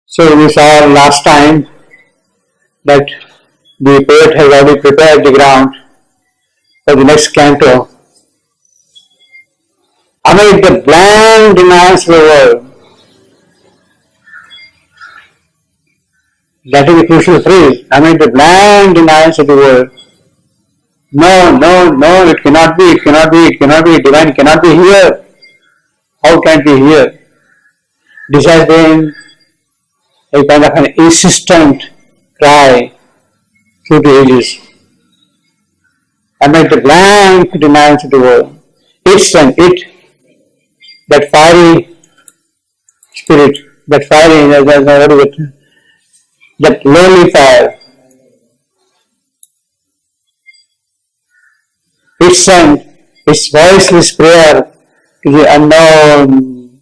So we saw last time that the poet has already prepared the ground for the next canto. Amid the blank demands of the world, that is the crucial phrase, amid the blank demands of the world. No, no, no, it cannot be, it cannot be, it cannot be, divine cannot be here. How can it be here? This has been a kind of an insistent cry through the ages. Amid the blank demands of the world, that fiery spirit, that fiery, that lonely fire, it sent its voiceless prayer to the unknown.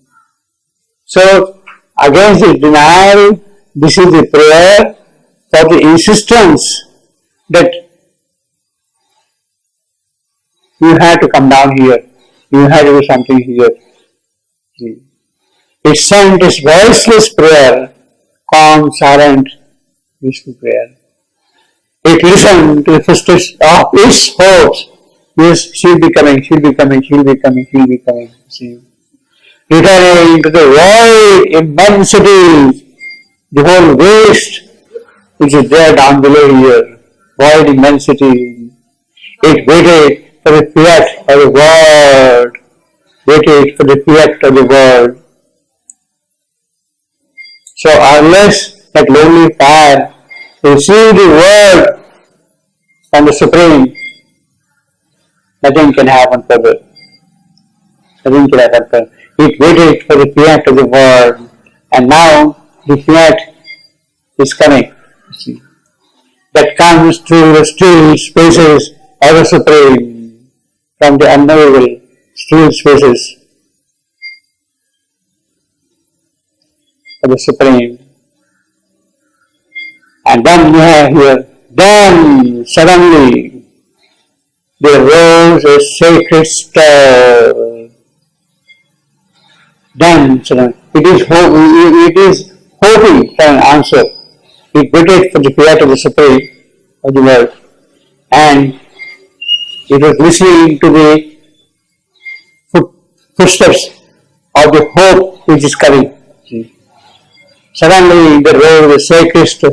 So, against the denial, this is the prayer for the insistence that you have to come down here, you have to do something here. It sent its voiceless prayer, calm, silent, peaceful prayer. It listened to the footsteps of its hopes. Yes, she'll be coming, she'll be coming, she'll be coming, she'll be coming. See. Returning to the void immensity, the whole waste which is there down below here, void immensity. It waited for the fiat of the world, waited for the fiat of the world. So unless that lonely fire receive the word from the Supreme, nothing can happen further. Nothing can happen further. It waited for the fiat of the world, and now the fiat is coming. See. That comes through the still spaces of the Supreme, from the unknowable still spaces of the Supreme. And then you have here, then suddenly there rose a sacred star. Then suddenly, it is hoping for an answer. It waited for the fiat of the Supreme of the world, and it was listening to the footsteps of the hope which is coming. Suddenly there rose a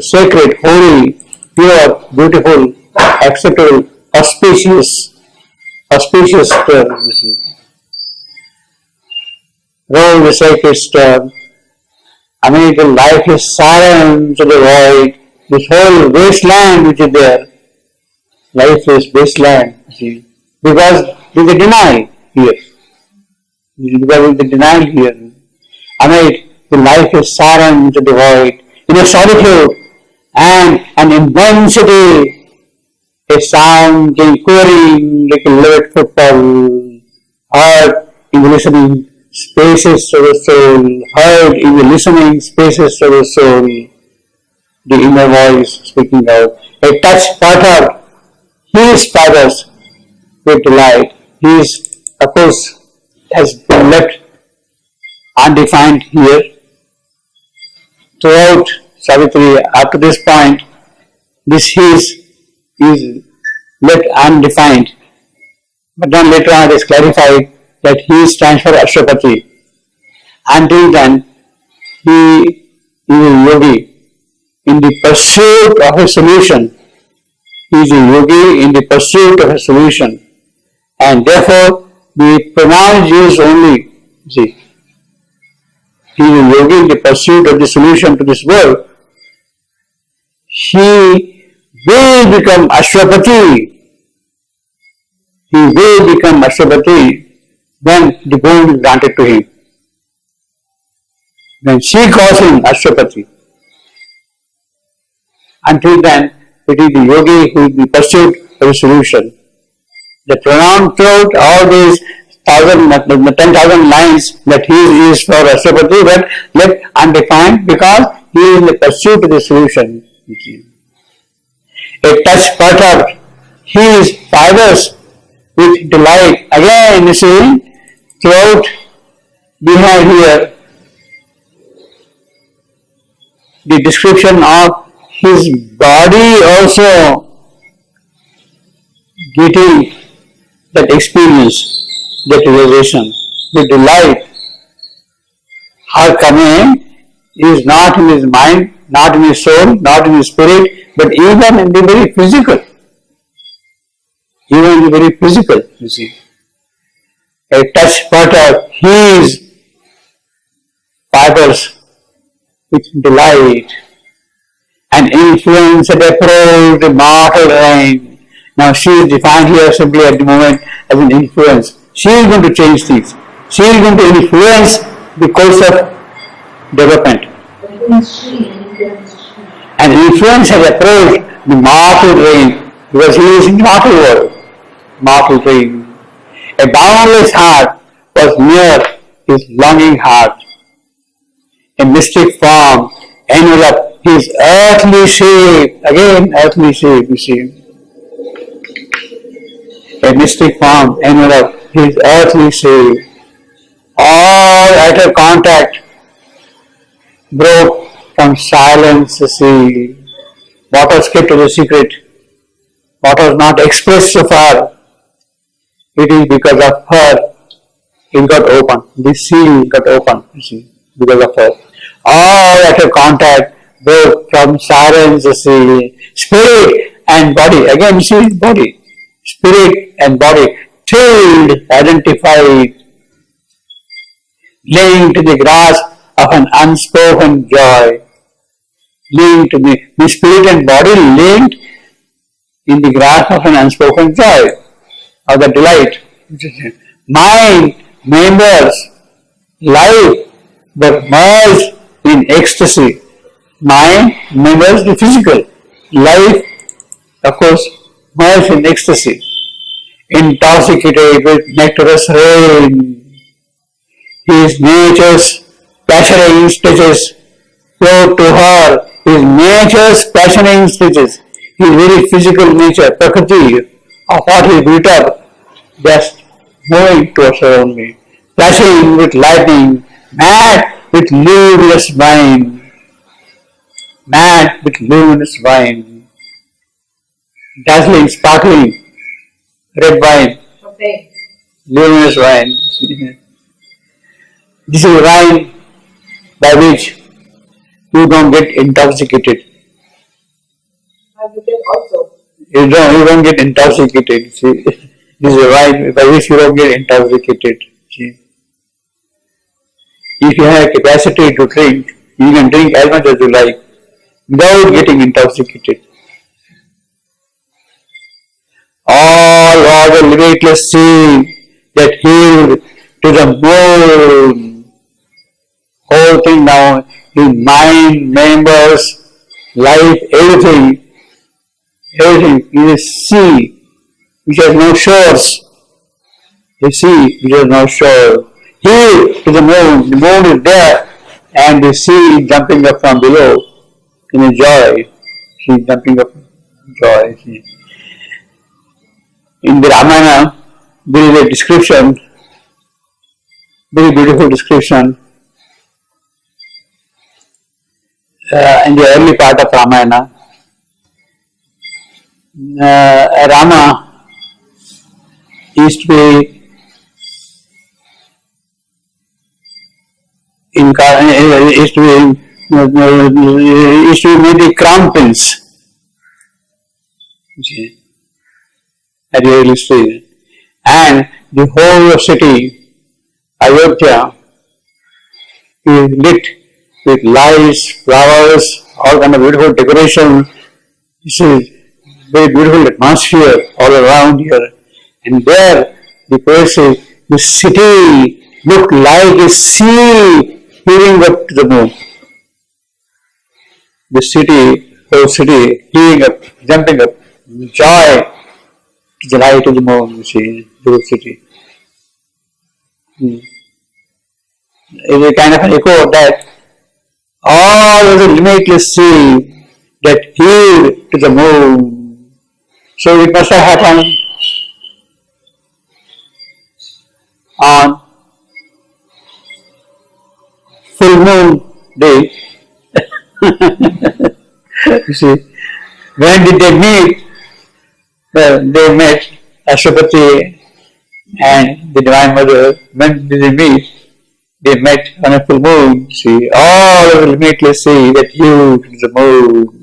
sacred, holy, pure, beautiful, acceptable, auspicious star. Rose a sacred star. Amid the lifeless silence of the void, this whole wasteland which is there, lifeless wasteland, because there is a denial here. Because of the denial here. Amid the lifeless silence of the void, in a solitude and an immensity, a sound quivering like a livid footfall, heard in the listening spaces of the soul, heard in the listening spaces of the soul, the inner voice speaking out. A touch perturbed his fathers with delight. His, of course, has been left undefined here. Throughout Savitri, up to this point, this is left undefined. But then later on it is clarified that he stands for Ashwapati. Until then, he is a yogi in the pursuit of a solution. He is a yogi in the pursuit of a solution. And therefore, the pronoun is used only, see. He is a yogi in the pursuit of the solution to this world. He will become Ashwapati. He will become Ashwapati when the boon is granted to him. When she calls him Ashwapati. Until then, it is the yogi who is the pursuit of a solution. The pronoun throughout all these 10,000 lines that he is for Ashwapati, but left undefined because he is in the pursuit of the solution. A touch perturbed his fathers with delight. Again, you see, throughout we have here the description of his body also getting that experience, that realization, the delight. Her coming is not in his mind, not in his soul, not in his spirit, but even in the very physical. Even in the very physical, you see. A touch butter his fibers with delight, and influence had approached the mortal reign. Now she is defined here simply at the moment as an influence. She is going to change things. She is going to influence the course of development. And influence has approached the mortal reign because he is in the mortal world. Mortal reign. A boundless heart was near his longing heart. A mystic form enveloped his earthly shape. Again, earthly shape, you see. A mystic form enveloped his earthly shape. All utter contact broke from silence the sea. What was kept as a secret, what was not expressed so far, it is because of her it got open. The seal got open, you see, because of her. All utter contact broke from silence the sea. Spirit and body, again you see body. Spirit and body, tilled, identified, linked to the grasp of an unspoken joy. Linked to the spirit and body linked in the grasp of an unspoken joy, of the delight. Mind, members, life were merged in ecstasy. Mind, members, the physical. Life, of course, merged in ecstasy. Intoxicated with nectarous rain. His nature's passioning stitches flowed to her. His nature's passioning stitches. His very physical nature, prakriti, of what he built up, just moving towards around me. Flashing with lightning, mad with luminous wine. Mad with luminous wine. Dazzling, sparkling, red wine. Okay. Luminous wine. This is wine by which you don't get intoxicated. You don't get intoxicated. See, this is wine by which you don't get intoxicated. See. If you have capacity to drink, you can drink as much as you like without getting intoxicated. All was a limitless sea that healed to the moon. Whole thing now, his mind, members, life, everything is a sea which has no shores. A sea which has no shore. Healed to the moon is there, and the sea is jumping up from below in a joy. She is jumping up in joy. In the Ramayana, there is a description, very beautiful description, in the early part of Ramayana. Rama used to be used to be the crown prince. At the early stage, and the whole city, Ayodhya, is lit with lights, flowers, all kind of beautiful decoration. This is very beautiful atmosphere all around here. And there, the poet says, the city looked like a sea heaving up to the moon. The city, whole city, heaving up, jumping up, joy. The light of the moon, you see, the city. It's a kind of an echo of that. All of the limitless sea that healed to the moon. So it must have happened on full moon day. You see, when did they meet? Well, they met Ashwapati and the Divine Mother. When did they meet? They met on a full moon. See, all will immediately see that huge the moon.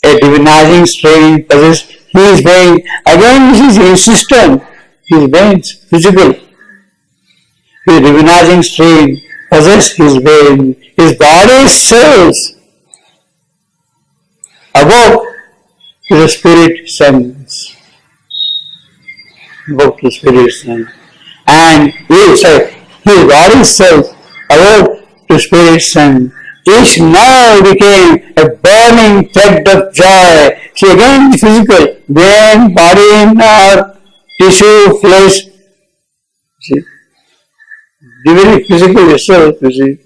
A divinizing strain possessed his veins. Again, this is his system. His veins, physical. His divinizing strain possessed his veins. His body's cells awoke to the spirit sense. Awoke to the spirit sense. And his body's cells awoke to spirit sense. Each nerve became a burning thread of joy. See, again, physical, brain, body, nerve, tissue, flesh. See, the very physical yourself, you see.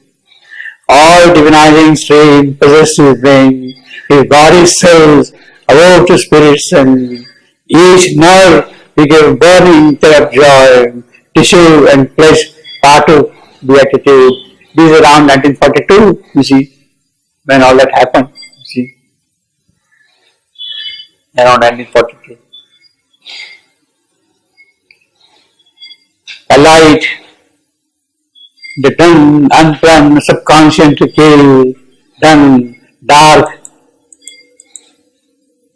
All divinizing strain possessed his brain, his body cells awoke to spirit sense. Each nerve became a burning thread of joy, tissue and flesh, part of beatitude. This is around 1942, you see, when all that happened, you see. Around 1942. A light, the done, unplumbed, subconscious to kill, done, dark,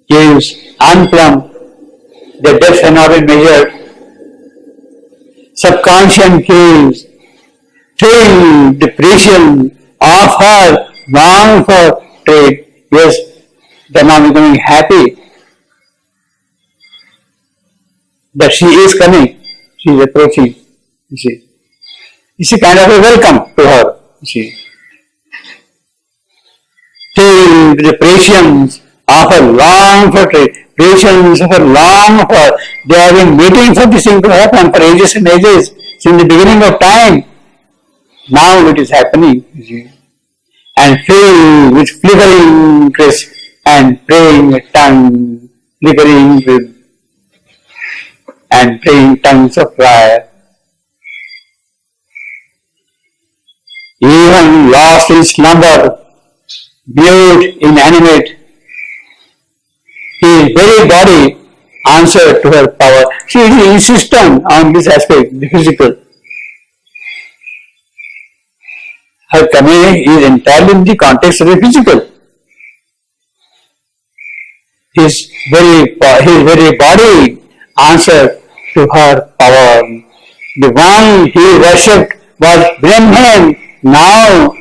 gives, unplumbed, the depths have not been measured. Subconscious kills, till depression of her long for trade. Yes, they are now becoming happy that she is coming, she is approaching, you see. It's a kind of a welcome to her, you see. Till the patience of her long for trade, patience of her long for, they have been waiting for this thing to happen for ages and ages, since the beginning of time. Now it is happening, you see. And filled with flickering crisp and praying tongue, flickering with and praying tongues of fire. Even lost in slumber, mute, inanimate, his very body answered to her power. She is insistent on this aspect, the physical. Her coming is entirely in the context of the physical. His very body answered to her power. The one he worshipped was Brahman. Now,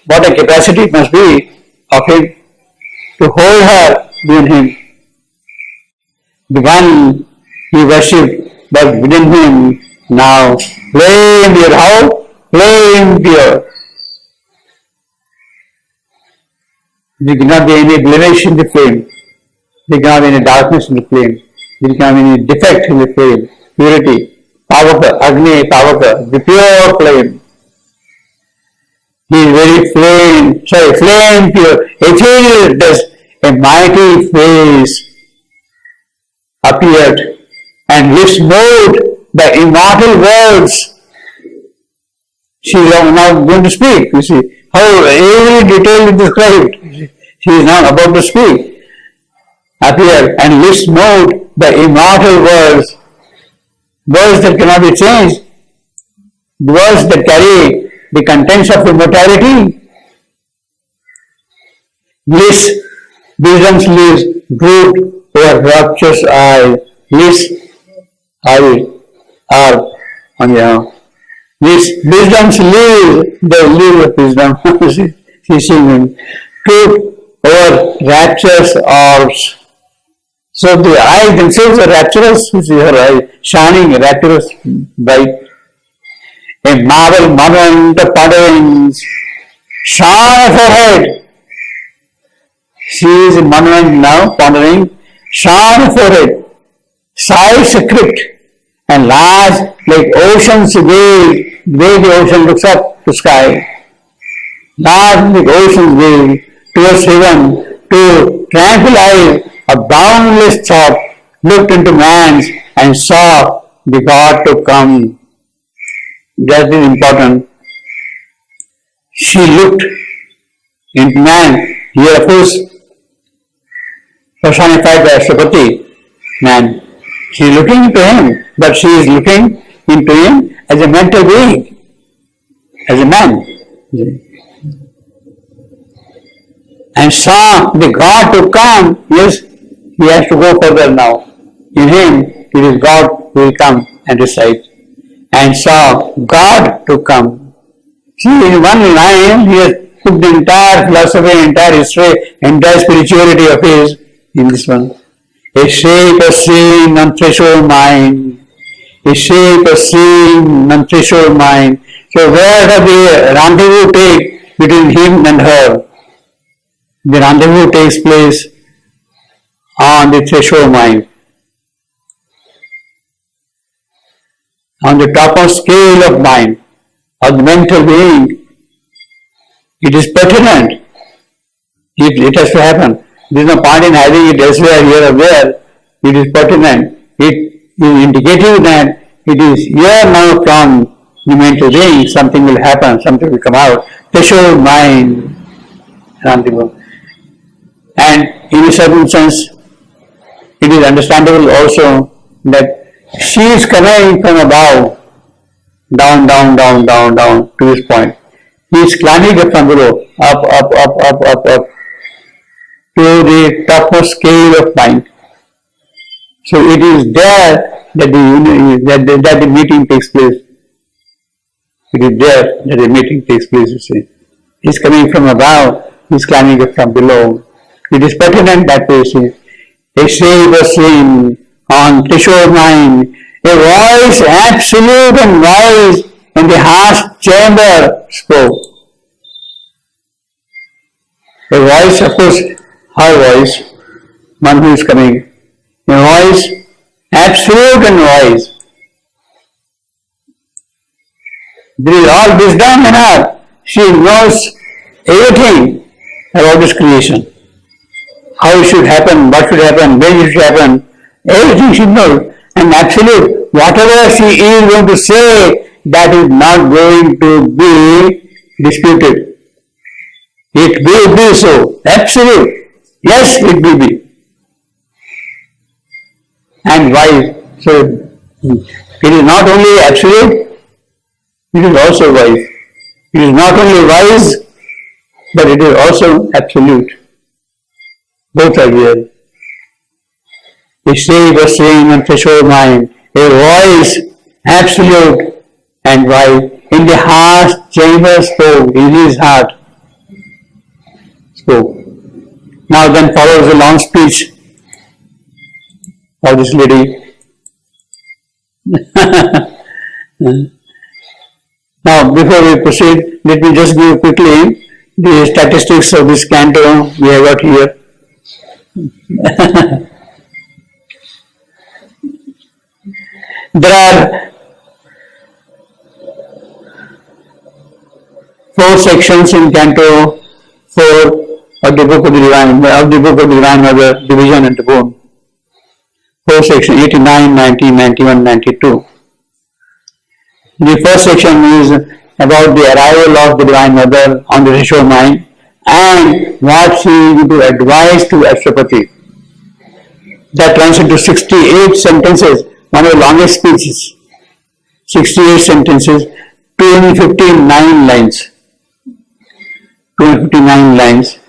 what a capacity it must be of him to hold her within him. The one he worshipped was within him. Now, flame pure. How? Flame pure. There cannot be any blemish in the flame. There cannot be any darkness in the flame. There cannot be any defect in the flame. Purity. Pavaka, Agni, Pavaka, the pure flame. He is very flame pure. Ethereal dust, a mighty face appeared and lips moved the immortal words. She is now going to speak, you see. How every detail is described. She is now about to speak. Appeared and lips moved the immortal words. Words that cannot be changed. Words that carry the contents of immortality. Bliss, wisdom's lips drooped over rapturous eyes. Bliss, eye, are on your this wisdom's lips, the lips of wisdom. She is singing. Drooped over rapturous orbs. So the eyes themselves are rapturous. You see her eyes shining, rapturous, bright. A marble monument of ponderings shone of her head. She is a monument now, pondering, shone of her head. Sighs a crypt and large like ocean's wave, the ocean looks up to sky. Large like ocean's wave towards heaven, to tranquil eyes, a boundless thought looked into man's and saw the God to come. That is important. She looked into man Here, of course, personified by Ashwapati, man. She is looking into him, but she is looking into him as a mental being, as a man. And saw the God to come. Yes, he has to go further now. In him, it is God who will come and reside. And saw God to come. See, in one line, he has put the entire philosophy, entire history, entire spirituality of his in this one. A shape of seeing non-threshold mind. A shape of seeing non-threshold mind. So where does the rendezvous take between him and her? The rendezvous takes place on the threshold mind. On the topmost scale of mind, of the mental being. It is pertinent. It has to happen. There is no point in having it elsewhere, here or there. It is pertinent. It is indicating that it is here now from the mental being, something will happen, something will come out. Threshold mind, rendezvous. And in a certain sense, it is understandable also that she is coming from above, down to this point. He is climbing up from below, up to the topmost scale of mind. So it is there that the meeting takes place. It is there that the meeting takes place, you see. He is coming from above, he is climbing up from below. It is pertinent that way, see. A shape was seen on threshold mind, a voice absolute and wise in the harsh chamber spoke. A voice, of course, her voice, one who is coming. A voice absolute and wise. There is all wisdom in her. She knows everything about this creation. How it should happen, what should happen, when it should happen, everything she knows. And absolute, whatever she is going to say, that is not going to be disputed. It will be so. Absolute. Yes, it will be. And wise. So, it is not only absolute, it is also wise. It is not only wise, but it is also absolute. Both are here. A shape of seeing and threshold mind, a voice absolute and wise, in the heart chamber spoke, in his heart spoke. Now then follows a long speech of this lady. Now before we proceed, let me just give quickly the statistics of this canto we have got here. There are 4 sections in Canto 4 of the Book of the Divine Mother, Division and Bone. 4 sections, 89, 90, 91, 92. The first section is about the arrival of the Divine Mother on the threshold mind and what she is to advise to Ashwapati. That runs into 68 sentences, one of the longest speeches. 68 sentences, 259 lines. 259 lines.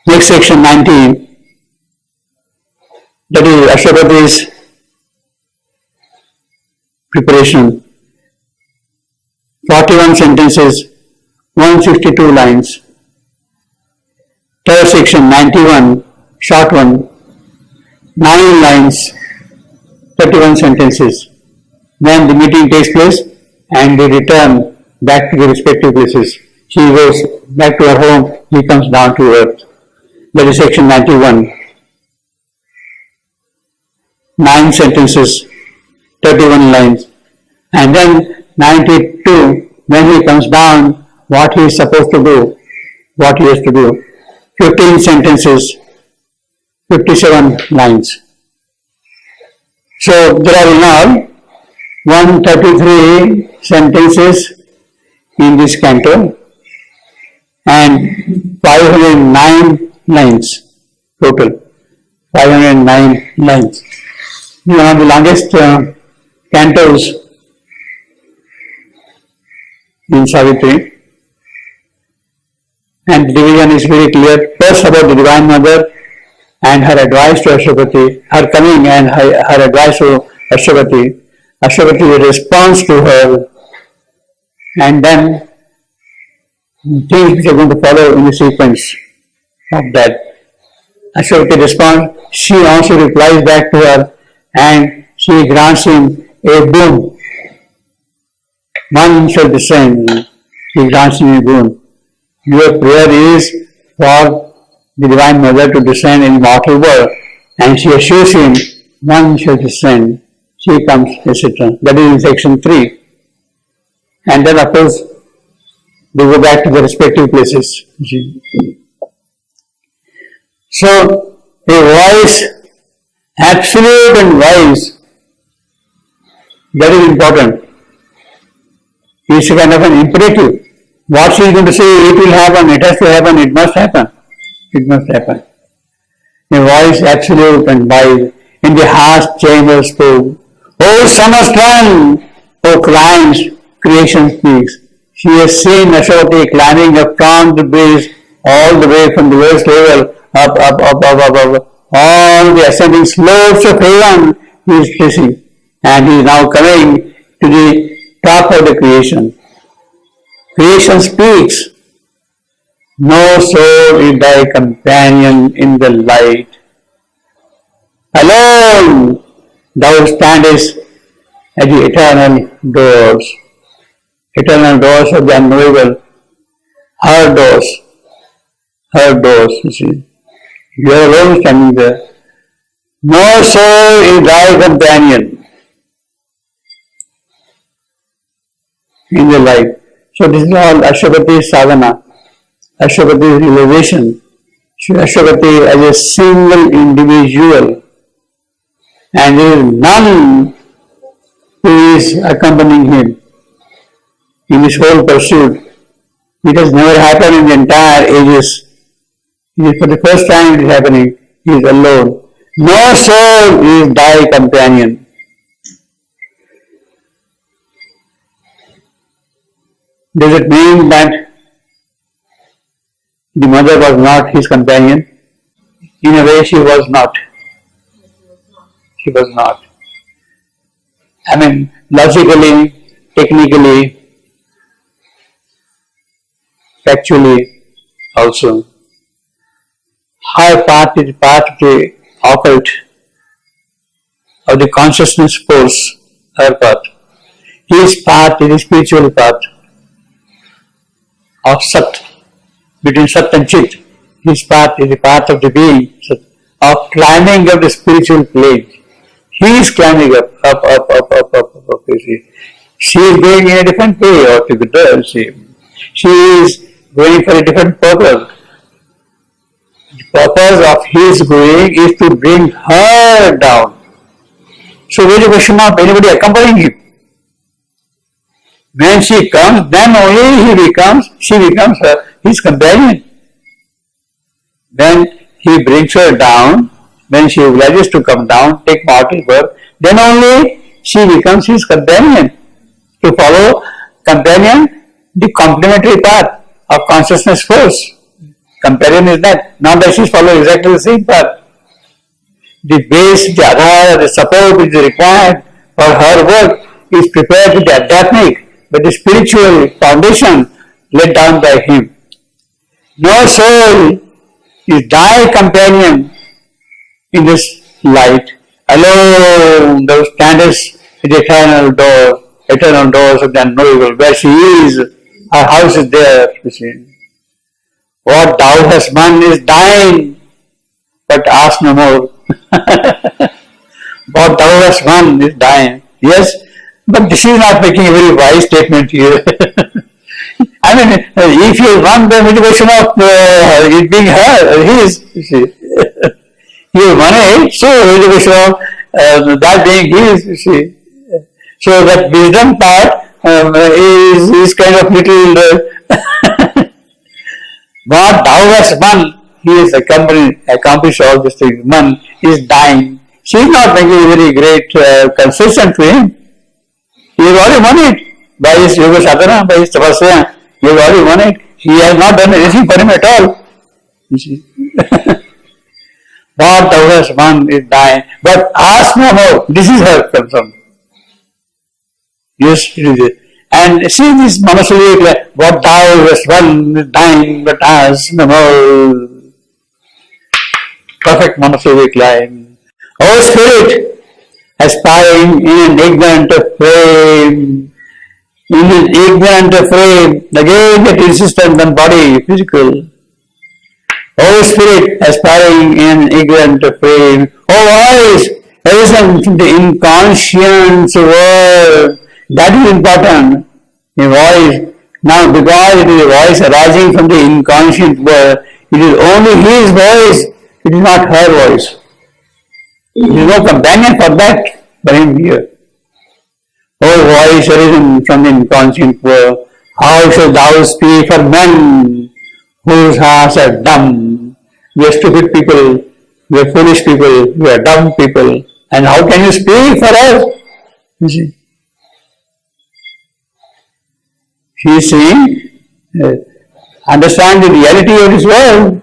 Next section 19, that is Ashwapati's preparation. 41 sentences, 162 lines. Third section 91, short one, 9 lines, 31 sentences. Then the meeting takes place and they return back to the respective places. She goes back to her home, he comes down to earth. That is section 91. 9 sentences, 31 lines. And then 92, when he comes down, what he is supposed to do, what he has to do. 15 sentences, 57 lines. So there are in all 133 sentences in this canto and 509 lines total. 509 lines. One of the longest cantos in Savitri. And the division is very clear. First about the Divine Mother and her advice to Ashwapati, her coming and her advice to Ashwapati, Ashwapati's response to her, and then things which are going to follow in the sequence of that. Ashwapati responds, she also replies back to her and she grants him a boon. One shall descend, she grants him a boon. Your prayer is for the Divine Mother to descend in mortal world, and she assures him, one shall descend, she comes, etc. That is in section 3. And then of course, they go back to the respective places. So, a voice, absolute and wise, that is important. It's a kind of an imperative. What she is going to say, it will happen, it has to happen, it must happen. It must happen. A voice absolute and wise in the harsh chamber spoke. O son of sun, O climbs, creation speaks. She has seen Ashwapati climbing up from the base, all the way from the lowest level, up. All the ascending slopes of heaven he is facing. And he is now coming to the top of the creation. Creation speaks. No soul is thy companion in the light. Alone thou standest at the eternal doors of the unknowable. Her doors, you see. You are alone standing there. No soul is thy companion in the light. So this is all Ashwapati's sadhana, Ashwapati's realization. Ashwapati as a single individual, and there is none who is accompanying him in this whole pursuit. It has never happened in the entire ages. It is for the first time it is happening. He is alone. No soul is thy companion. Does it mean that the mother was not his companion? In a way, she was not. She was not. I mean, logically, technically, factually also. Her part is part of the occult, of the consciousness force, her part. His part is the spiritual part of Sat, between Sat and Chit. His part is the part of the being, Sat, of climbing up the spiritual plane. He is climbing up. You see. She is going in a different way altogether. She is going for a different purpose. The purpose of his going is to bring her down. So there is a question of anybody accompanying him. When she comes, then only she becomes his companion. When he brings her down, when she obliges to come down, take mortal birth, then only she becomes his companion. To follow companion, the complementary path of consciousness force. Companion is that, not that she follows exactly the same path. The base, the adhara, the support which is required for her work is prepared with the adhyatmic, but the spiritual foundation laid down by him. No soul is thy companion in this light. Alone thou standest at the eternal doors of the unknowable. Where she is, her house is there, you see. What thou hast won is thine, but ask no more. What thou hast won is thine. Yes, but this is not making a very wise statement here. I mean, if you won the motivation of it being his, you see. He won it, so motivation of that being his, you see. So that wisdom part is kind of little what thou hast won, he is accomplished all these things. Man is dying. She is not making a very great concession to him. He has already won it by his yoga sadhana, by his tapasya. He has already won it. He has not done anything for him at all. You see. What thou hast won is dying. But ask no more. This is her concern. Yes, it is it. And see this Manasavika, what thou hast won is dying, but ask no more. Perfect Manasavik line. O spirit, aspiring in an ignorant frame, in his ignorant frame, again that insistent on body, physical. O spirit, aspiring in an ignorant frame, O voice, arisen from the inconscient world, that is important. A voice, now because it is a voice arising from the inconscient world, it is only his voice, it is not her voice. There is no companion for that for him here. O voice arisen from the inconscient world, how shall thou speak for men whose hearts are dumb? We are stupid people, we are foolish people, we are dumb people, and how can you speak for us? You see. She is saying, understand the reality of this world.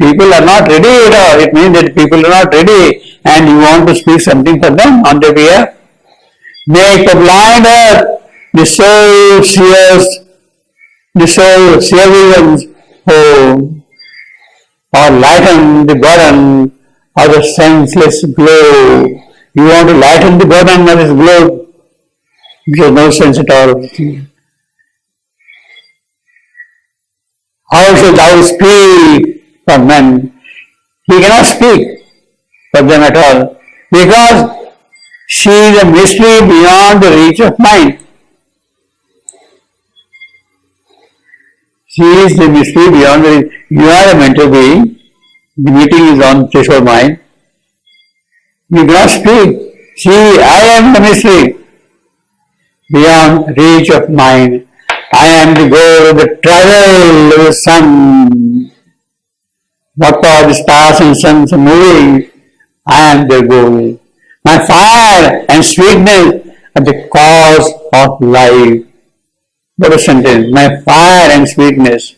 People are not ready at all. It means that people are not ready and you want to speak something for them on their behalf. Make the blind earth, the soul seer visions home, or lighten the burden of the senseless glow. You want to lighten the burden of this glow, which has no sense at all. How shall thou speak for men? He cannot speak for them at all, because she is a mystery beyond the reach of mind. She is the mystery beyond the reach. You are a mental being. The meeting is on threshold mind. You cannot speak. I am the mystery beyond reach of mind. I am the goal of the travel of the sun. What are the stars and suns moving? I am their goal. My fire and sweetness are the cause of life. What a sentence. My fire and sweetness.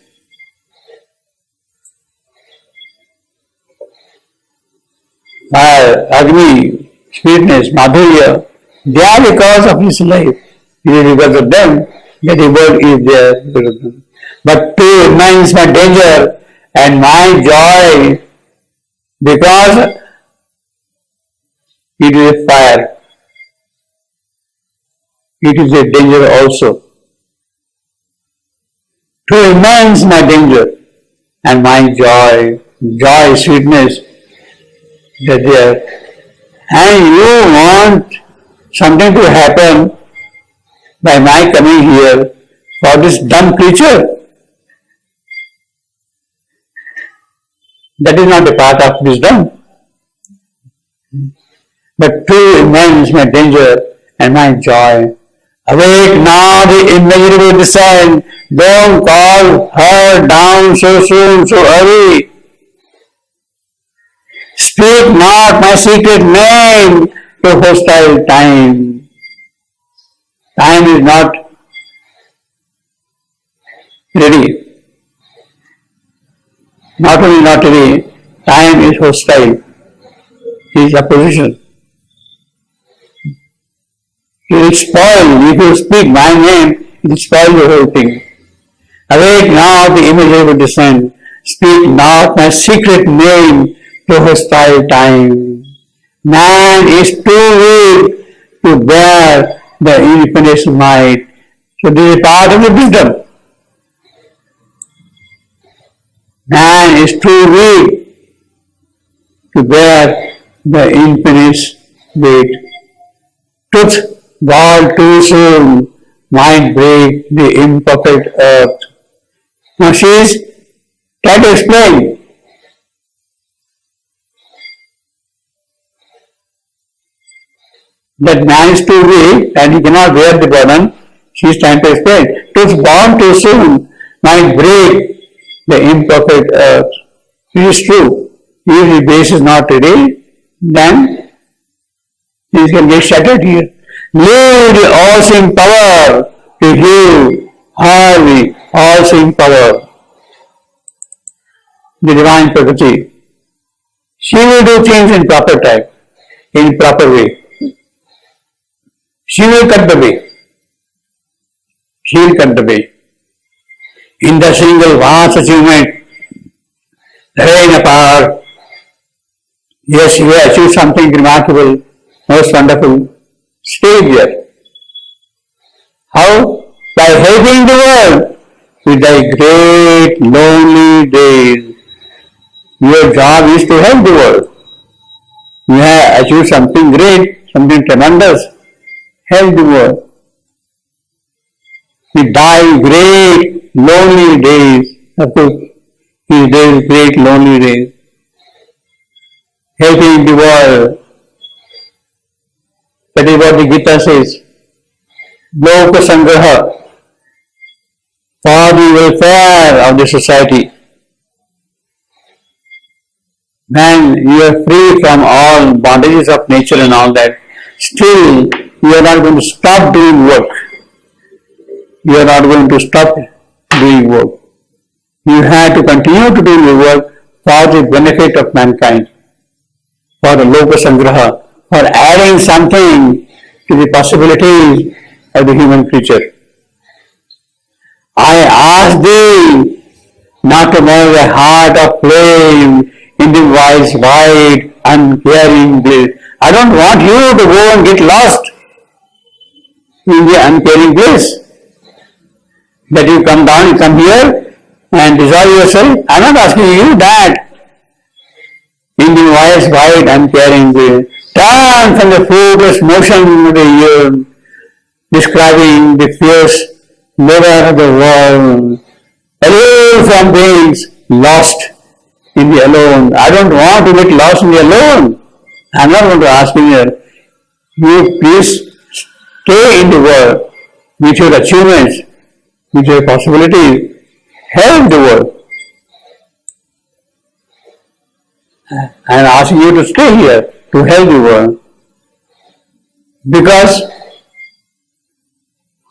Fire, Agni, sweetness, Madhurya, they are the cause of his life. It is because of them that the world is there. But two remains my danger and my joy, because it is a fire. It is a danger also. Two remains my danger and my joy, sweetness, that there. And you want something to happen by my coming here for this dumb creature. That is not a part of wisdom. But true immense my danger and my joy. Awake now the immeasurable descent. Don't call her down so soon, so early. Speak not my secret name to hostile time. Time is not ready. Not only not ready, time is hostile. It is opposition. It will spoil. If you speak my name, it will spoil the whole thing. Awake now the immeasurable descent. Speak not my secret name to hostile time. Man is too weak to bear the infinite might. So this is part of the wisdom. Man is too weak to bear the infinite weight. Truth, God too soon might break the imperfect earth. Now she is trying to explain. that man is too weak and he cannot bear the burden, she is trying to explain. It was born too soon, might break the imperfect earth. It is true. If the base is not ready, then things can get shattered here. Leave the all-seeing power to give her the all-seeing power, the divine Prakriti. She will do things in proper time, in proper way. She will cut the way. She will cut the way. In the single vast achievement, reign apart. Yes, you have achieved something remarkable, most wonderful. Stay there. How? By helping the world with thy great lonely days. Your job is to help the world. You have achieved something great, something tremendous. Help the world. With thy great lonely days. Of course, his days, great lonely days. Helping the world. That is what the Gita says. Loka Sangraha. For the welfare of the society. When you are free from all bondages of nature and all that, still you are not going to stop doing work. You are not going to stop doing work. You have to continue to do your work for the benefit of mankind, for the Loka Sangraha, for adding something to the possibilities of the human creature. I ask thee not to make a heart of flame in the wise, wide, uncaring bliss. I don't want you to go and get lost in the uncaring bliss. That you come down, you come here and dissolve yourself. I am not asking you that. In the wise, wide, uncaring bliss. Turn from the fruitless motion of the year, describing the fierce labor of the world, away from beings lost in the alone. I don't want to get lost in the alone. I am not going to ask you, you please stay in the world with your achievements, with your possibilities, help the world. I am asking you to stay here, to help the world. Because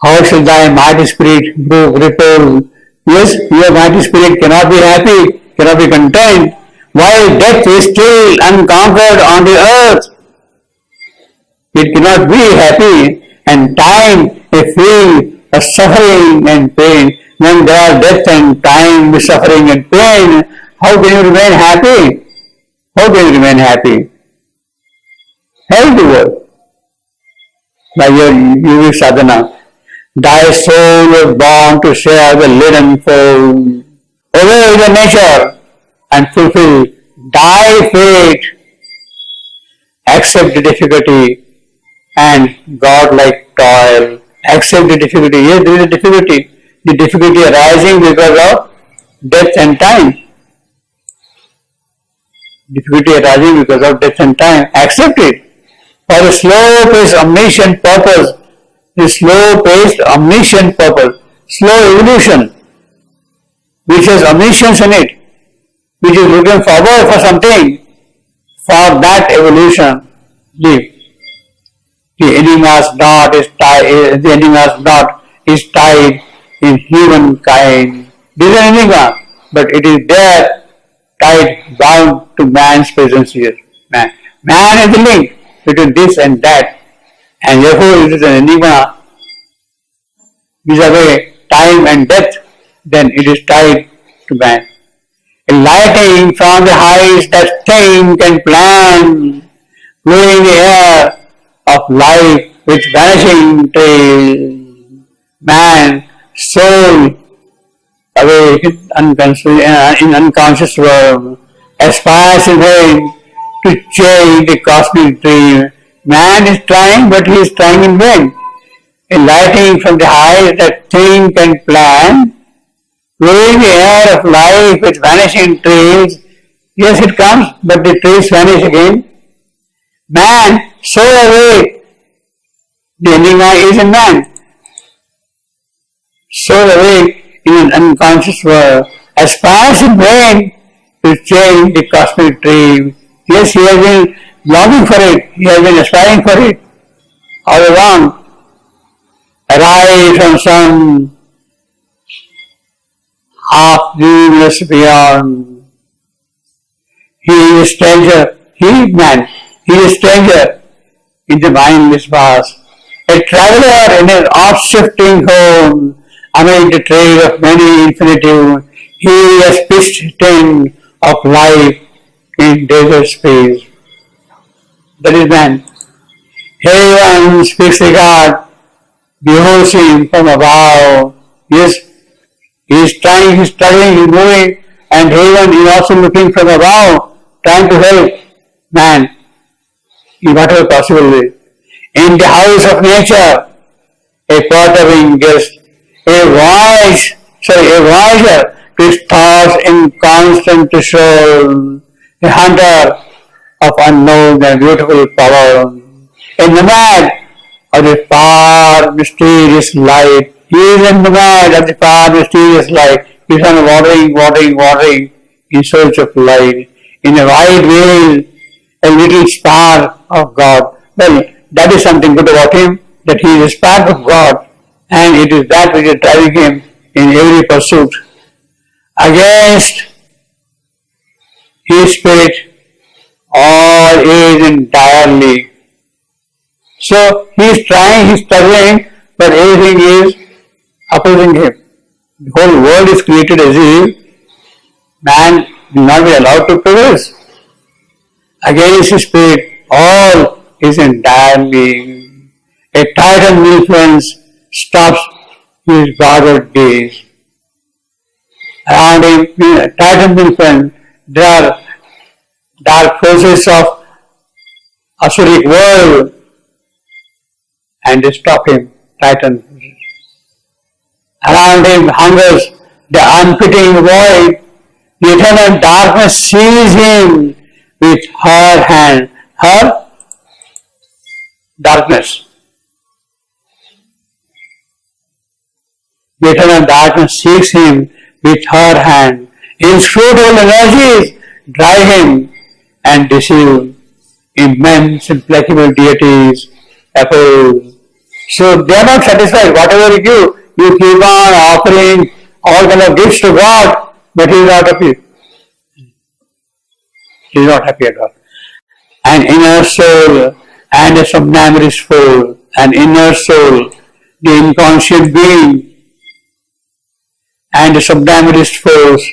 how shall thy mighty spirit grow repose? Yes, your mighty spirit cannot be happy, cannot be content, while death is still unconquered on the earth. It cannot be happy, and time a field of suffering and pain. When there are death and time with suffering and pain, how can you remain happy? How can you remain happy? Help the world by your yogic sadhana. Thy soul was born to share the linen fold. Obey the nature and fulfill thy fate. Accept the difficulty and God-like toil. Accept the difficulty. Yes, there is a difficulty. The difficulty arising because of death and time. Difficulty arising because of death and time. Accept it. For the slow-paced omniscient purpose, the slow-paced omniscient purpose, slow evolution, which has omniscience in it, which is looking forward for something, for that evolution, the animal's knot is tied in humankind. This is an enigma, but it is there, tied, bound to man's presence here. Man is the link between this and that, and therefore it is an enigma vis-a-vis time and death, then it is tied to man. Enlightening from the heights that think and plan, flowing the air of life with vanishing trail. Man, soul, away in unconscious world, aspires in vain to change the cosmic dream. Man is trying, but he is trying in vain. Enlightening from the heights that think and plan, flowing the air of life with vanishing trails. Yes, it comes, but the trails vanish again. Man, so awake The enigma is in man. So awake in an unconscious world, aspires in vain to change the cosmic dream. Yes, he has been longing for it, he has been aspiring for it all along. Arise from some half dreamless beyond. He is a stranger, he is a stranger in the mindless vast, a traveller in an oft-shifting home, amid the trade of many infinitude. He has pitched tent of life in desert space. That is man. Heaven speaks the God, beholds him from above. Yes, he is trying, he is struggling, he is moving, and heaven is also looking from above, trying to help man in whatever possible way. In the house of nature, a perturbing guest, a voyager to his thoughts in constant soul, a hunter of unknown and beautiful power, a nomad of the far mysterious light. He is a nomad of the far mysterious light. He is on wandering in search of light. In a wide veil, a little spark of God. Well, that is something good about him, that he is a spark of God, and it is that which is driving him in every pursuit. Against his spirit, all is entirely. So he is trying, he is struggling, but everything is opposing him. The whole world is created as if man will not be allowed to progress. Against his spirit, all is entirely. A Titan influence stops his borrowed days. Around him, Titan influence, there are dark forces of Asuric world, and they stop him, Titan. Around him hungers the unpitying void. The eternal darkness seizes him with her hand. Her darkness. The eternal darkness seeks him with her hand. Inscrutable energies drive him and deceive. Immense, implacable deities oppose. So they are not satisfied. Whatever you give, you keep on offering all kind of gifts to God, but he is not happy. He is not happy at all. An inner soul and a somnambulist soul, an inner soul, the inconscient being, and a somnambulist force,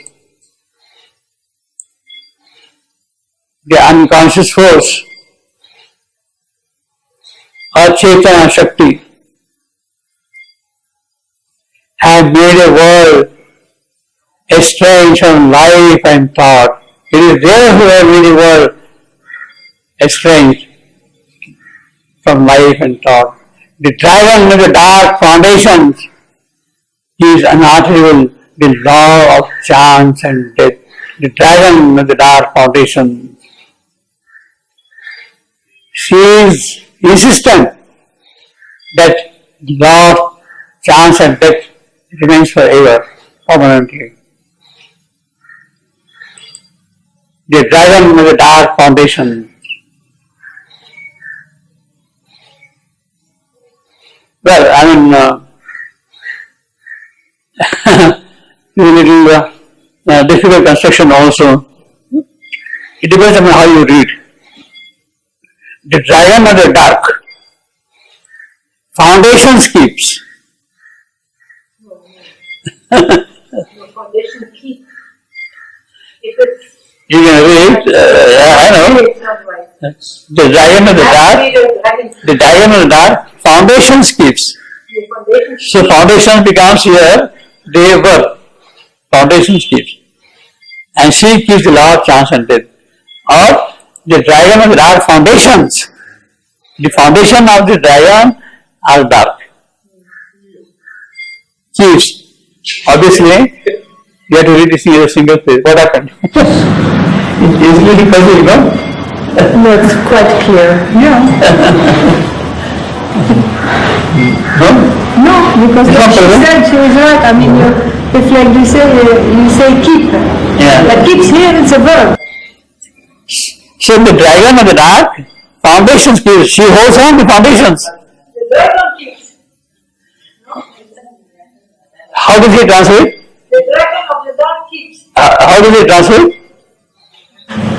the unconscious force, or Chaitanya Shakti, have made a world estranged from life and thought. It is they who have made the world estranged from life and thought. The dragon of the dark foundations, he is unalterable, the law of chance and death. The dragon of the dark foundations. She is insistent that the law of chance and death remains forever, permanently. The dragon of the dark foundation. Well, I mean, a little difficult construction also. It depends on how you read. The dragon of the dark foundation keeps. The foundation keeps. If it's You can read, I know. it's not right. The dragon of the dark, the dragon of the dark, foundation keeps. The foundation So foundation becomes here day of birth. Foundation keeps. And she keeps the law of chance and death. Or the dragon of the dark foundations. The foundation of the dragon are dark. Keeps. Obviously, you have to read this in a single page. What happened? It's easily puzzling, no? No, it's quite clear. Yeah. No? No, because It's not she present? said she was right. I mean, if like you say keep. Yeah. But keeps here, it's a verb. So the dragon of the dark, foundations keeps. She holds on to foundations. The dragon keeps. How does he translate? The dragon of the dark keeps. How does he translate?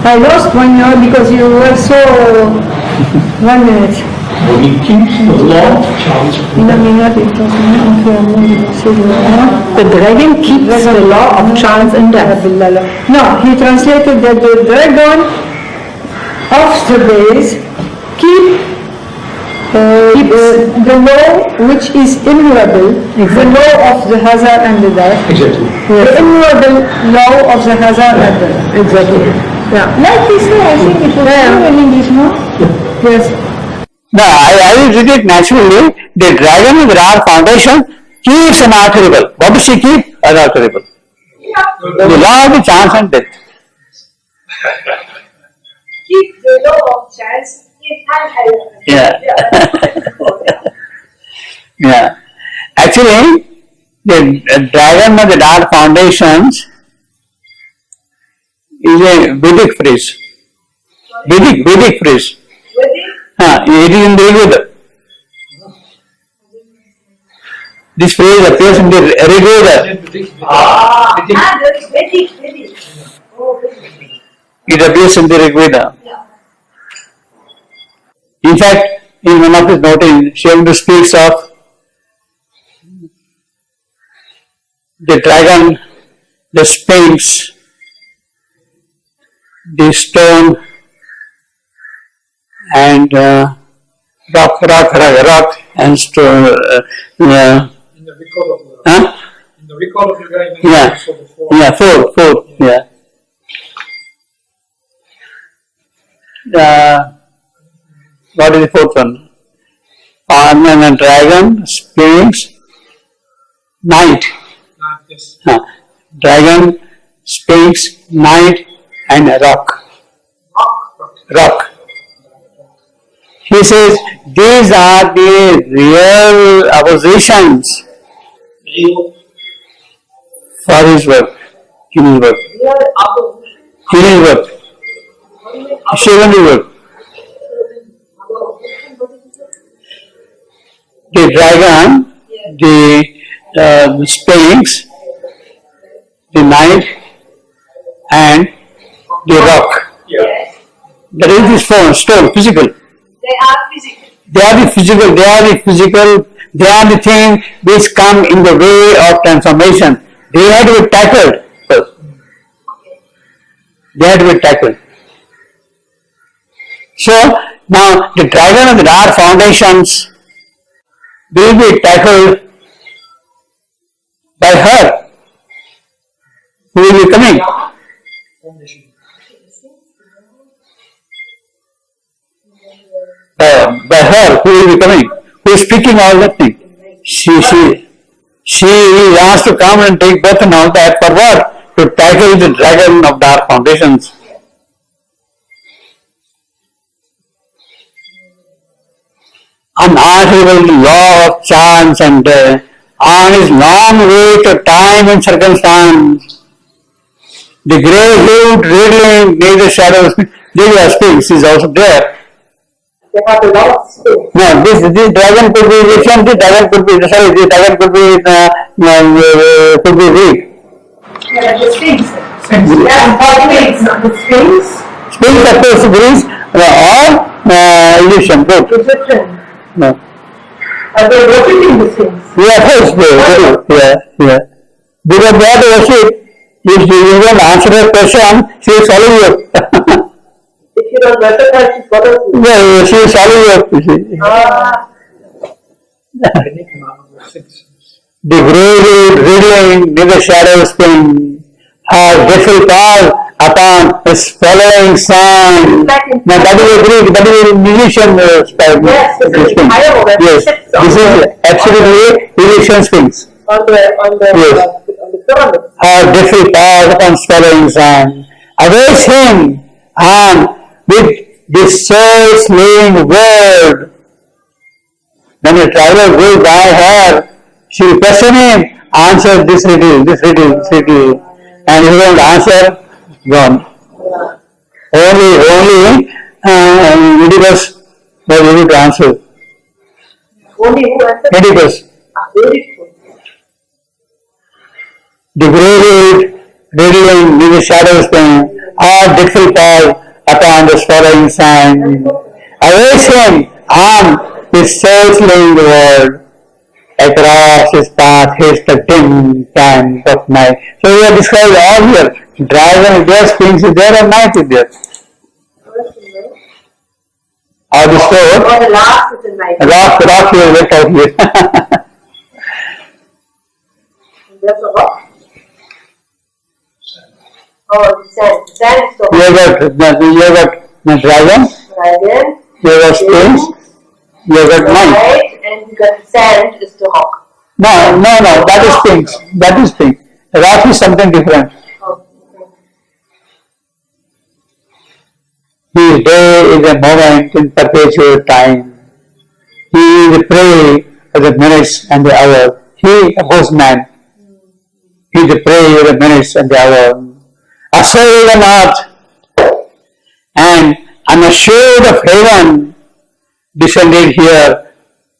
I lost 1 year because you were so 1 minute. When he keeps the law of Charles, The dragon keeps the law of chance and death. No, he translated that the dragon of the days keeps the law which is immovable, the law of the hazard and the death. exactly. The immovable law of the hazard and the death. Exactly. Yeah. Like this way, I think it was in English, no? Yes. No, I will read it naturally. The dragon of the dark foundation keeps unalterable. What does she keep? Unalterable. The law of the chance and death. Keep the law of chance in unalterable. Yeah. Yeah. Actually, the dragon of the dark foundations is a Vedic phrase. Vedic phrase. Wedding, It is in the Rig Veda. This phrase appears in the Rig Veda. there is Vedic. Oh, Vedic. It appears in the Rig Veda. Yeah. In fact, in one of his notes, Shivananda speaks of the dragon, the sphinx, the stone, and rock, and stone. In the record of the, Huh? in the record of the guy, Yeah. also the four. Yeah, four, yeah. What is the fourth one? And dragon, sphinx, knight. Yes. Dragon, sphinx, knight, and rock. Rock. He says these are the real oppositions for his work, in his work. Real opposition. In his work. Shivan's work. The dragon, the sphinx, the knight, and the rock. Yes. That is this form, stone, physical. They are physical. They are the physical, they are the thing which come in the way of transformation. They had to be tackled first. They had to be tackled. So, now the dragon of the dark foundations will be tackled by her, who will be coming. By her, who will be coming, who is speaking all that thing. She is asked to come and take birth and all that for what? To tackle the dragon of dark foundations. Unalterable law of chance and on his long way to time and circumstance. The grey-hued riddling near the shadows, the sphinx is also there. They have a lot of space. No, this dragon could be Egyptian, this dragon could be weak. Yeah, the Sphinx. Yeah, all Sphinx. The Sphinx. Sphinx of course Greece or Egyptian, both. Egyptian. No. Are they worshipping the Sphinx? Yeah, first, yeah. Because they have to worship. If you don't answer her question, she will swallow you. If you don't worship her, she follows you. Yeah, she will swallow you. The grey riddling near the shadow spin, her dreadful power upon his following sun. Now that is a Greek, that is a musician spell. Yes, it's a higher order. Yes, this is absolutely Egyptian sphinx. On the pyramid. Her dreadful power upon his following sun. Awaits him and with this soul-slaying word When a traveler goes by her, she will question him, answer this riddle, this riddle, this riddle. And if you don't answer, gone. Only Oedipus was able to answer. Only who answered? Oedipus. Beautiful. Degraded, radiant with the shadows thing, all dreadful fall upon the swallowing sign. Awaits him, armed with soul-slaying the world. Across his path is the dim camp of night. So we have described all here. Dragon is there, Sphinx is there, and night is there. All the store, Or the last is the night. rock here, left out here. There's a rock. Oh, the sand. The sand is the You have got the dragon, dragon. you have got Sphinx, you have got night. Right, and you got the sand is the hawk. No, that is Sphinx. That is Sphinx. Rock is something different. Oh, His day is a moment in perpetual time. He is the prey of the minutes and the hour. He opposes man. He is the prey of the minutes and the hour. Assailed on earth and unassured of heaven, descended here,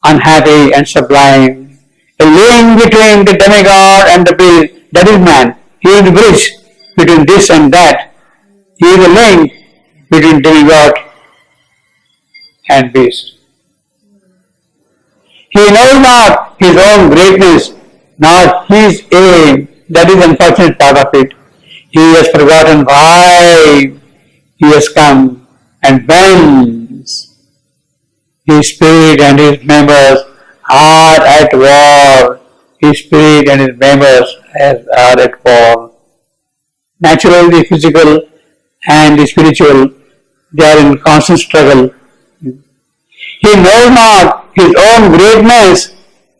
unhappy and sublime. A link between the demigod and the beast, that is man. He is the bridge between this and that. He is the link between demigod and beast. He knows not his own greatness, nor his aim. That is the unfortunate part of it. He has forgotten why he has come and whence. His spirit and his members are at war. His spirit and his members are at war. Naturally, the physical and the spiritual, they are in constant struggle. He knows not his own greatness,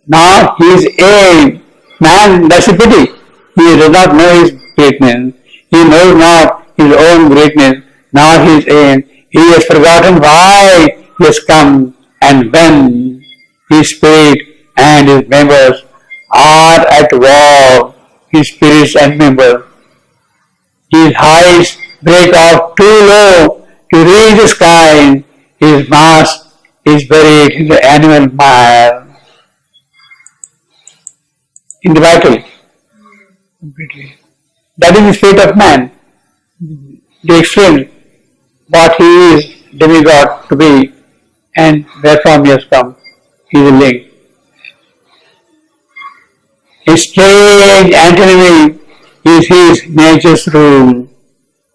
nor his aim. Man, that's a pity. He does not know his greatness. He knows not his own greatness, nor his aim. He has forgotten why he has come and when. His spirit and his members are at war. His spirits and members. His heights break off too low to reach the sky. His mass is buried in the animal mire. In the battle. Completely. That is the fate of man. They explain what he is demigod to be and wherefrom he has come. He is a link. A strange antinomy is his nature's rule,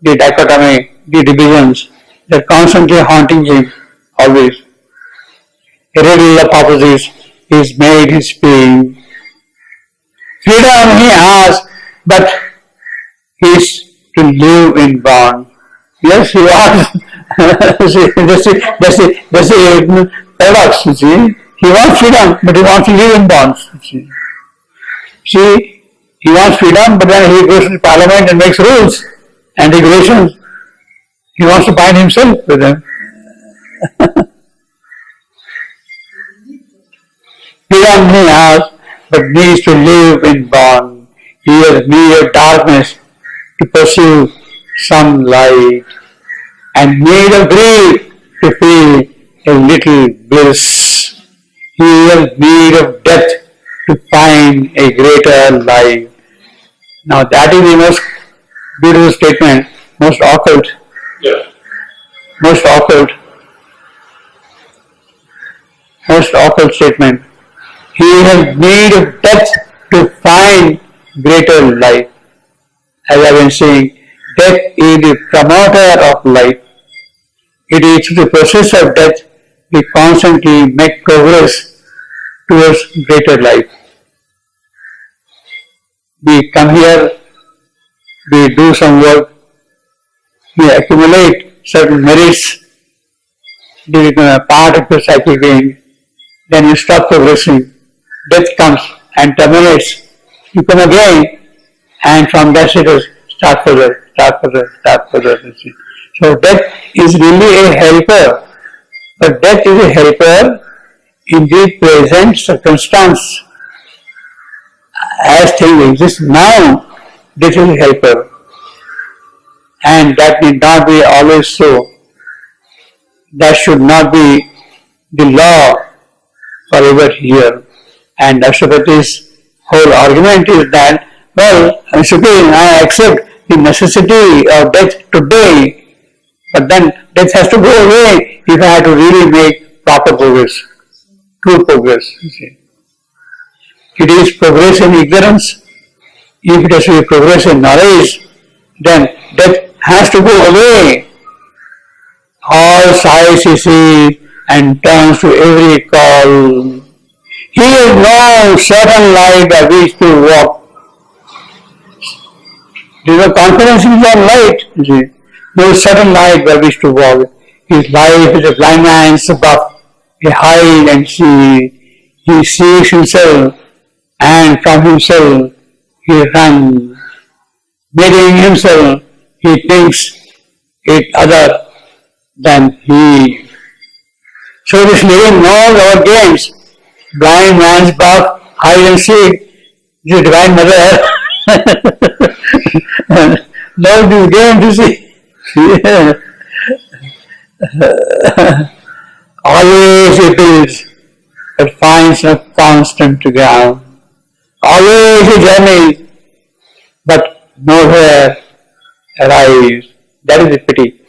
the dichotomy, the divisions that constantly haunting him always. A riddle of opposites is made his being. Freedom he has, but he is to live in bond. Yes, he wants. That's the paradox, you see. He wants freedom, but he wants to live in bonds. See, he wants freedom, but then he goes to parliament and makes rules and regulations. He wants to bind himself with them. Freedom he has, but needs to live in bond. He has need of darkness to pursue some light, and need of grief to feel a little bliss. He has need of death to find a greater life. Now that is the most beautiful statement, most occult statement. He has need of death to find greater life. As I have been saying, death is the promoter of life. It is through the process of death we constantly make progress towards greater life. We come here, we do some work, we accumulate certain merits, they become a part of your psychic being, then you stop progressing. Death comes and terminates. You come again, and from that status, start further. So death is really a helper, but death is a helper in the present circumstance, as things exist now, this will help her. And that need not be always so. That should not be the law forever here. And Ashwapati's whole argument is that, well, I accept the necessity of death today, but then death has to go away if I have to really make proper progress, true progress. You see. It is progress in ignorance. If it has to be progress in knowledge, then death has to go away. All sighs he sees and turns to every call. He has no certain light by which to walk. There is a confidence in his own light. You see. There is certain light by which to walk. His life is a blind man's buff. He hides and sees. He sees himself, and from himself he runs. Meeting himself, he thinks it other than he. So this living knows our games. Blind man's buff, hide and seek. The Divine Mother knows this game to see. Always it is, but finds a constant ground. Always a journey, but nowhere arrives. That is the pity.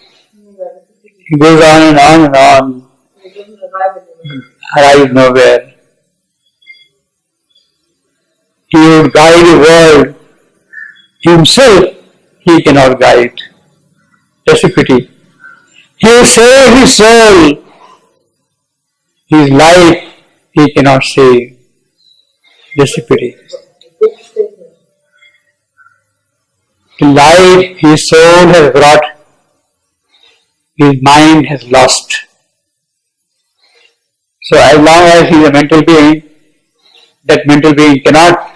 He goes on and on and on, arrives nowhere. He would guide the world. Himself he cannot guide. That's a pity. He will save his soul. His life he cannot save. That's a pity. The light his soul has brought, his mind has lost. So as long as he is a mental being, that mental being cannot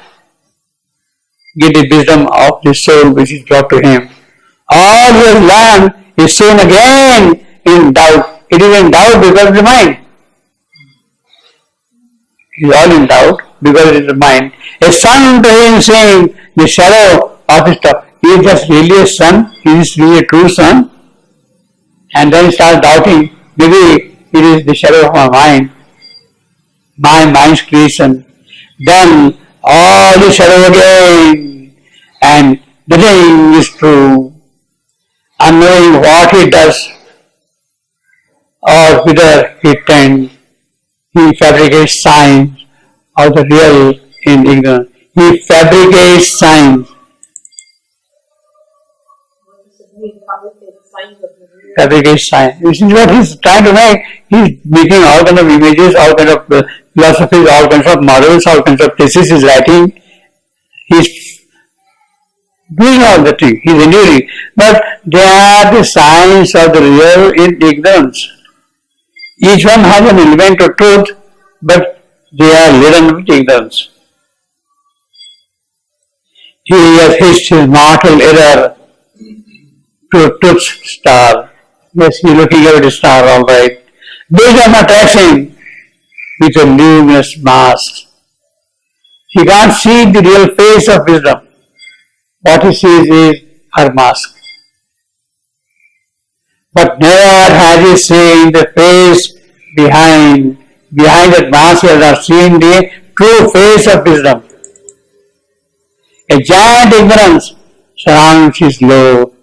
get the wisdom of the soul which is brought to him. All he has learned is soon again in doubt. It is in doubt because of the mind. It is all in doubt because it is the mind. A son to him saying, the shadow of his top. Is this really a son? Is this really a true son? And then he starts doubting, maybe it is the shadow of my mind, my mind's creation. Then all the shadow again, and nothing is true. Unknowing what he does or whither he tends, he fabricates signs of the real in ignorance. He fabricates signs. Fabricates signs. This is what he's trying to make. He's making all kinds of images, all kinds of philosophies, all kinds of models, all kinds of theses he's writing. He's doing all the things. He's enduring. But they are the signs of the real in ignorance. Each one has an element of truth, but they are laden with ignorance. He has hitched his mortal error to a tooth star. Yes, he is looking at the star, all right. Wisdom attacks him with a luminous mask. He can't see the real face of wisdom. What he sees is her mask. But never has he seen the face behind that mask. He has not seen the true face of wisdom. A giant ignorance surrounds his low